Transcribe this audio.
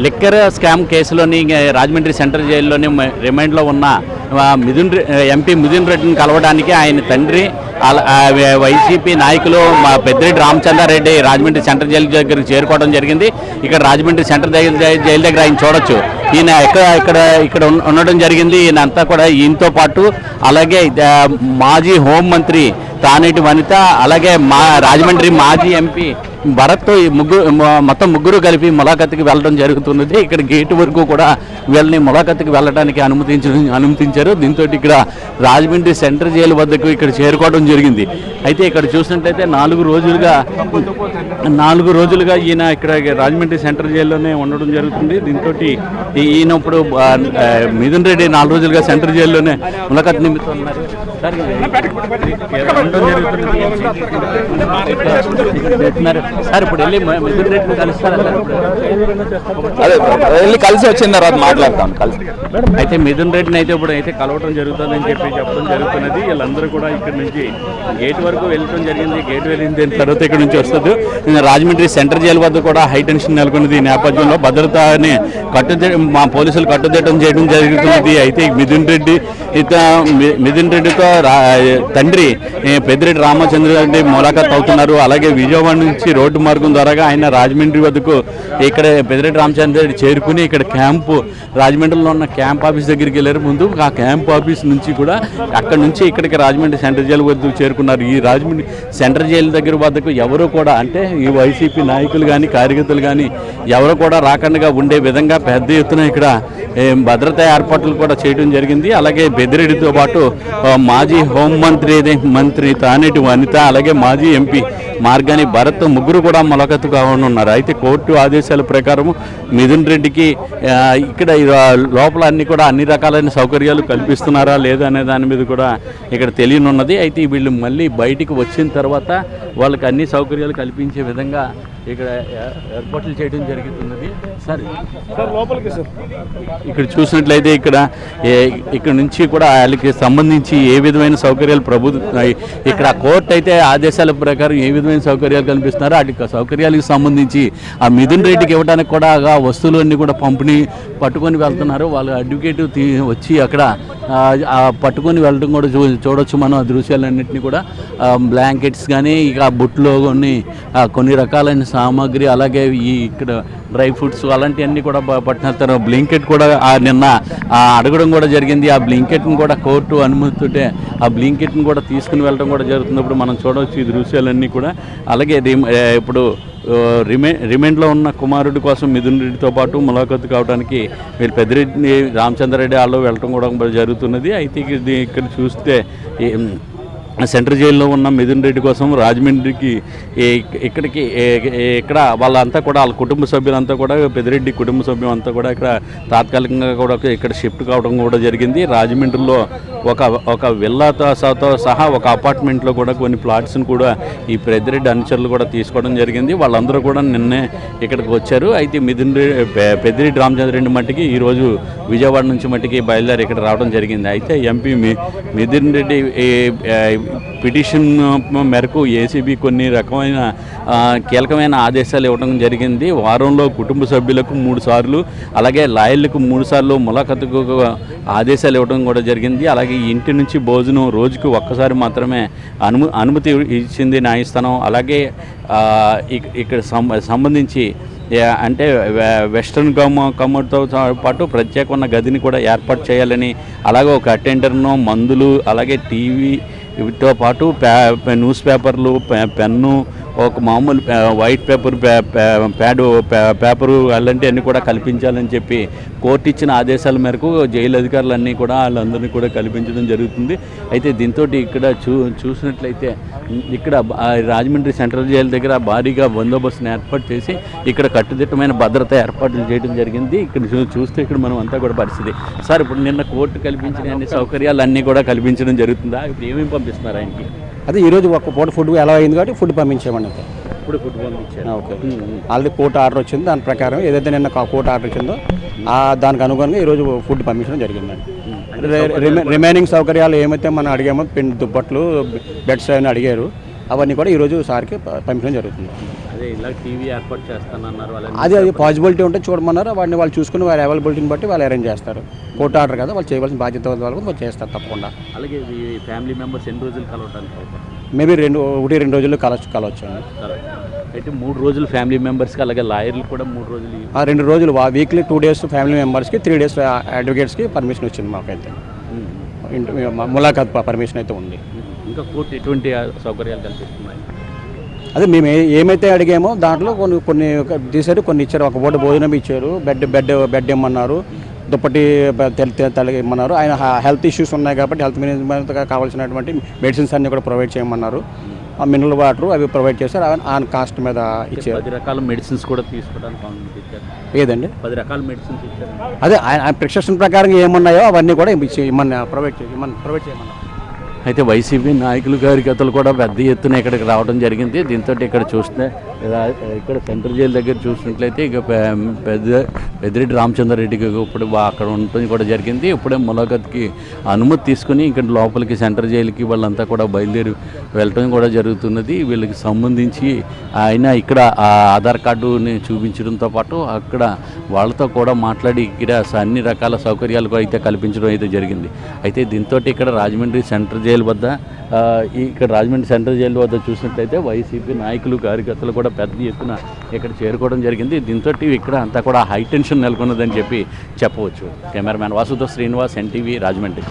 Liquor scam కేసులోని Rajahmundry central జైల్లోని రిమాండ్లో ఉన్న MP Mithun రెడ్డిని కలవడానికి ఆయన తండ్రి వైసీపీ నాయకులు పెద్దిరెడ్డి రామచంద్రారెడ్డి రాజమండ్రి సెంట్రల్ జైలు దగ్గరికి చేరుకోవడం జరిగింది. ఇక్కడ రాజమండ్రి సెంట్రల్ జైలు దగ్గర ఆయన చూడొచ్చు. ఈయన ఇక్కడ ఉండడం జరిగింది. ఈయన అంతా కూడా ఈయనతో పాటు అలాగే మాజీ హోంమంత్రి తానేటి వనిత, అలాగే రాజమండ్రి మాజీ ఎంపీ భరత్తో మొత్తం ముగ్గురు కలిపి ములాఖత్తుకి వెళ్ళడం జరుగుతున్నది. ఇక్కడ గేటు వరకు కూడా వీళ్ళని ములాఖత్తుకి వెళ్ళడానికి అనుమతించారు. దీంతో ఇక్కడ రాజమండ్రి సెంట్రల్ జైలు వద్దకు ఇక్కడ చేరుకోవడం జరిగింది. అయితే ఇక్కడ చూసినట్లయితే 4 రోజులుగా ఈయన ఇక్కడ రాజమండ్రి సెంట్రల్ జైల్లోనే ఉండడం జరుగుతుంది. దీంతో ఈయన ఇప్పుడు మిథున్ రెడ్డి 4 రోజులుగా సెంట్రల్ జైల్లోనే ములాఖత్ నిమిత్తం ఉన్నారు. సార్ ఇప్పుడు వెళ్ళి మిథున్ రెడ్డిని కలుస్తారా? అదే వెళ్ళి కలిసి వచ్చిన తర్వాత మాట్లాడతాం కలిసి. అయితే మిథున్ రెడ్డిని అయితే ఇప్పుడు అయితే కలవటం జరుగుతుందని చెప్పడం జరుగుతున్నది. వీళ్ళందరూ కూడా ఇక్కడ నుంచి గేట్ వరకు వెళ్ళడం జరిగింది. గేట్ వెళ్ళిన తర్వాత ఇక్కడ నుంచి వస్తుంది. రాజమండ్రి సెంట్రల్ జైలు వద్ద కూడా హై టెన్షన్ నెలకొన్నది. ఈ నేపథ్యంలో భద్రతని మా పోలీసులు కట్టుదిట్టం చేయడం జరుగుతున్నది. అయితే మిథున్ రెడ్డితో తండ్రి పెద్దిరెడ్డి రామచంద్రారెడ్డి ములాఖత్ అవుతున్నారు. అలాగే విజయవాడ నుంచి రోడ్డు మార్గం ద్వారా ఆయన రాజమండ్రి వద్దకు ఇక్కడ పెద్దిరెడ్డి రామచంద్రారెడ్డి చేరుకుని ఇక్కడ రాజమండ్రిలో ఉన్న క్యాంప్ ఆఫీస్ దగ్గరికి వెళ్ళారు. ముందు ఆ క్యాంప్ ఆఫీస్ నుంచి కూడా అక్కడ నుంచి ఇక్కడికి రాజమండ్రి సెంట్రల్ జైలు వద్దకు చేరుకున్నారు. ఈ రాజమండ్రి సెంట్రల్ జైలు దగ్గర వద్దకు ఎవరు కూడా అంటే ఈ వైసీపీ నాయకులు కానీ కార్యకర్తలు కానీ ఎవరు కూడా రాకుండా ఉండే విధంగా పెద్ద ఎత్తున ఇక్కడ భద్రతా ఏర్పాట్లు కూడా చేయడం జరిగింది. అలాగే పెద్దిరెడ్డితో పాటు మాజీ హోంమంత్రి తానేటి వనిత, అలాగే మాజీ ఎంపీ మార్గాని భరత్ ముగ్గురు కూడా ములాఖత్తు కావనున్నారు. అయితే కోర్టు ఆదేశాల ప్రకారం మిథున్ రెడ్డికి ఇక్కడ లోపల అన్ని రకాలైన సౌకర్యాలు కల్పిస్తున్నారా లేదా అనే దాని మీద కూడా ఇక్కడ తెలియనున్నది. అయితే వీళ్ళు మళ్ళీ బయటికి వచ్చిన తర్వాత వాళ్ళకి అన్ని సౌకర్యాలు కల్పించే విధంగా ఇక్కడ ఏర్పాట్లు చేయడం జరుగుతున్నది. సరే ఇక్కడ చూసినట్లయితే ఇక్కడ నుంచి కూడా వాళ్ళకి సంబంధించి ఏ విధమైన సౌకర్యాలు ఇక్కడ కోర్టు అయితే ఆదేశాల ప్రకారం ఏ విధమైన సౌకర్యాలు కల్పిస్తున్నారో వాటి సౌకర్యాలకు సంబంధించి ఆ మిథున్ రెడ్డికి ఇవ్వడానికి కూడా ఆ వస్తువులన్నీ కూడా పట్టుకొని వెళ్తున్నారు. వాళ్ళు అడ్వకేట్ వచ్చి అక్కడ పట్టుకొని వెళ్ళడం కూడా చూడొచ్చు మనం. ఆ దృశ్యాలన్నింటినీ కూడా బ్లాంకెట్స్ కానీ ఇక బుట్లో కొన్ని రకాలైన సామాగ్రి, అలాగే ఇక్కడ డ్రై ఫ్రూట్స్ అలాంటివన్నీ కూడా పట్టిన బ్లింకెట్ కూడా నిన్న అడగడం కూడా జరిగింది. ఆ బ్లింకెట్ని కూడా కోర్టు అనుమతితోటే ఆ బ్లింకెట్ని కూడా తీసుకుని వెళ్ళడం కూడా జరుగుతున్నప్పుడు మనం చూడవచ్చు ఈ దృశ్యాలన్నీ కూడా. అలాగే ఇప్పుడు రిమాండ్లో ఉన్న కుమారుడి కోసం మిథున్ రెడ్డితో పాటు ములాఖత్తు కావడానికి వీళ్ళు పెద్దిరెడ్డి రామచంద్రారెడ్డి వాళ్ళు వెళ్ళడం కూడా జరుగుతున్నది. అయితే ఇక్కడ చూస్తే సెంట్రల్ జైల్లో ఉన్న మిథున్ రెడ్డి కోసం రాజమండ్రికి ఇక్కడ వాళ్ళంతా కూడా వాళ్ళ కుటుంబ సభ్యులంతా కూడా పెద్దిరెడ్డి కుటుంబ సభ్యులు అంతా కూడా ఇక్కడ తాత్కాలికంగా కూడా ఇక్కడ షిఫ్ట్ కావడం కూడా జరిగింది. రాజమండ్రిలో ఒక విల్లాతో సహా ఒక అపార్ట్మెంట్లో కూడా కొన్ని ప్లాట్స్ని కూడా ఈ పెద్దిరెడ్డి అనుచరులు కూడా తీసుకోవడం జరిగింది. వాళ్ళందరూ కూడా నిన్నే ఇక్కడికి వచ్చారు. అయితే పెద్దిరెడ్డి రామచంద్రారెడ్డి మట్టికి ఈరోజు విజయవాడ నుంచి మట్టికి బయలుదేరి ఇక్కడ రావడం జరిగింది. అయితే ఎంపీ మిథున్ రెడ్డి పిటిషన్ మేరకు ఏసీబీ కొన్ని రకమైన కీలకమైన ఆదేశాలు ఇవ్వడం జరిగింది. వారంలో కుటుంబ సభ్యులకు 3 సార్లు, అలాగే లాయర్లకు 3 సార్లు ములాఖతుకు ఆదేశాలు ఇవ్వడం కూడా జరిగింది. అలాగే ఇంటి నుంచి భోజనం రోజుకు ఒక్కసారి మాత్రమే అనుమతి ఇచ్చింది న్యాయస్థానం. అలాగే ఇక్కడ సంబంధించి అంటే వెస్ట్రన్ కమోడ్తో పాటు ప్రత్యేకమైన గదిని కూడా ఏర్పాటు చేయాలని, అలాగే ఒక అటెండర్ను, మందులు, అలాగే టీవీ వీటితో పాటు న్యూస్ పేపర్లు, పెన్ను, ఒక మామూలు వైట్ పేపరు అలాంటివన్నీ కూడా కల్పించాలని చెప్పి కోర్టు ఇచ్చిన ఆదేశాల మేరకు జైలు అధికారులన్నీ కూడా వాళ్ళందరినీ కూడా కల్పించడం జరుగుతుంది. అయితే దీంతో ఇక్కడ చూసినట్లయితే ఇక్కడ రాజమండ్రి సెంట్రల్ జైలు దగ్గర భారీగా బందోబస్తును ఏర్పాటు చేసి ఇక్కడ కట్టుదిట్టమైన భద్రత ఏర్పాట్లు చేయడం జరిగింది. ఇక్కడ చూస్తే ఇక్కడ మనం అంతా కూడా పరిస్థితి. సార్ ఇప్పుడు నిన్న కోర్టు కల్పించిన అన్ని సౌకర్యాలు అన్నీ కూడా కల్పించడం జరుగుతుందా? ఇప్పుడు ఏమేమి పంపిస్తున్నారు ఆయనకి? అదే ఈరోజు ఒక పూట ఫుడ్ ఎలా అయింది కాబట్టి ఫుడ్ పంపించామండి. ఇప్పుడు ఫుడ్ పంపించారు. ఓకే, ఆల్రెడీ కోర్టు ఆర్డర్ వచ్చింది. దాని ప్రకారం ఏదైతే నిన్న కోర్టు ఆర్డర్ వచ్చిందో దానికి అనుగుణంగా ఈరోజు ఫుడ్ పంపించడం జరిగిందండి. రిమైనింగ్ సౌకర్యాలు ఏమైతే మనం అడిగామో దుప్పట్లు, బెడ్స్ అని అడిగారు, అవన్నీ కూడా ఈరోజు సార్కి పంపించడం జరుగుతుంది. అదే ఇలా టీవీ ఏర్పాటు చేస్తానన్నారు వాళ్ళని. అది పాసిబిలిటీ ఉంటే చూడమన్నారు. వాడిని వాళ్ళు చూసుకుని వారి అవైలబిలిటీని బట్టి వాళ్ళు అరేంజ్ చేస్తారు. కోర్టు ఆర్డర్ కదా, వాళ్ళు చేయవలసిన బాధ్యత వాళ్ళకు వాళ్ళు చేస్తారు తప్పకుండా. అలాగే ఈ ఫ్యామిలీ మెంబర్స్ ఎన్ని రోజులు కలవడానికి అవుతారు? మేబీ 2 రోజుల్లో కలవచ్చు అండి. అయితే 3 రోజులు ఫ్యామిలీ మెంబర్స్కి, అలాగే లాయర్లు కూడా 3 రోజులు. 2 రోజులు వీక్లీ 2 days ఫ్యామిలీ మెంబర్స్కి, 3 days అడ్వకేట్స్కి పర్మిషన్ వచ్చింది మాకైతే. ములాఖాత్ పర్మిషన్ అయితే ఉంది. ఇంకా కోర్టు ఎటువంటి సౌకర్యాలు కల్పిస్తున్నాయి? అదే మేము ఏమైతే అడిగామో దాంట్లో కొన్ని తీసారు, కొన్ని ఇచ్చారు. ఒక పూట భోజనం ఇచ్చారు, బెడ్ ఇమ్మన్నారు, దుప్పటి తలకి ఇమ్మన్నారు. ఆయన హెల్త్ ఇష్యూస్ ఉన్నాయి కాబట్టి హెల్త్ మేనేజ్మెంట్గా కావాల్సినటువంటి మెడిసిన్స్ అన్నీ కూడా ప్రొవైడ్ చేయమన్నారు. ఆ మినరల్ వాటర్ అవి ప్రొవైడ్ చేశారు. ఆన్ కాస్ట్ మీద ఇచ్చారు. 10 రకాల మెడిసిన్స్ కూడా తీసుకోవడానికి అనుమతి ఇచ్చారు. ఏదండి? 10 రకాల మెడిసిన్స్ ఇచ్చారు. అదే ఆయన ప్రిస్క్రిప్షన్ ప్రకారం ఏమున్నాయో అవన్నీ కూడా ప్రొవైడ్ చేయమన్నారు. అయితే వైసీపీ నాయకులు కార్యకర్తలు కూడా పెద్ద ఎత్తున ఇక్కడికి రావడం జరిగింది. దీంతో ఇక్కడ చూస్తే ఇక్కడ సెంట్రల్ జైలు దగ్గర చూసినట్లయితే ఇక పెద్దిరెడ్డి రామచంద్రారెడ్డికి ఇప్పుడు అక్కడ ఉండటం కూడా జరిగింది. ఇప్పుడే ములాఖత్కి అనుమతి తీసుకుని ఇక్కడ లోపలికి సెంట్రల్ జైలుకి వాళ్ళంతా కూడా బయలుదేరి వెళ్ళటం కూడా జరుగుతున్నది. వీళ్ళకి సంబంధించి ఆయన ఇక్కడ ఆధార్ కార్డుని చూపించడంతో పాటు అక్కడ వాళ్ళతో కూడా మాట్లాడి ఇక్కడ అన్ని రకాల సౌకర్యాలు అయితే కల్పించడం అయితే జరిగింది. అయితే దీంతో ఇక్కడ రాజమండ్రి సెంట్రల్ జైలు వద్ద ఇక్కడ రాజమండ్రి సెంట్రల్ జైలు వద్ద చూసినట్లయితే వైసీపీ నాయకులు కార్యకర్తలు కూడా పెద్ద ఎత్తున ఇక్కడ చేరుకోవడం జరిగింది. దీంతో ఇక్కడ అంతా కూడా హై టెన్షన్ నెలకొన్నదని చెప్పి చెప్పవచ్చు. కెమెరామ్యాన్ వాసుతో శ్రీనివాస్, NTV, రాజమండ్రి.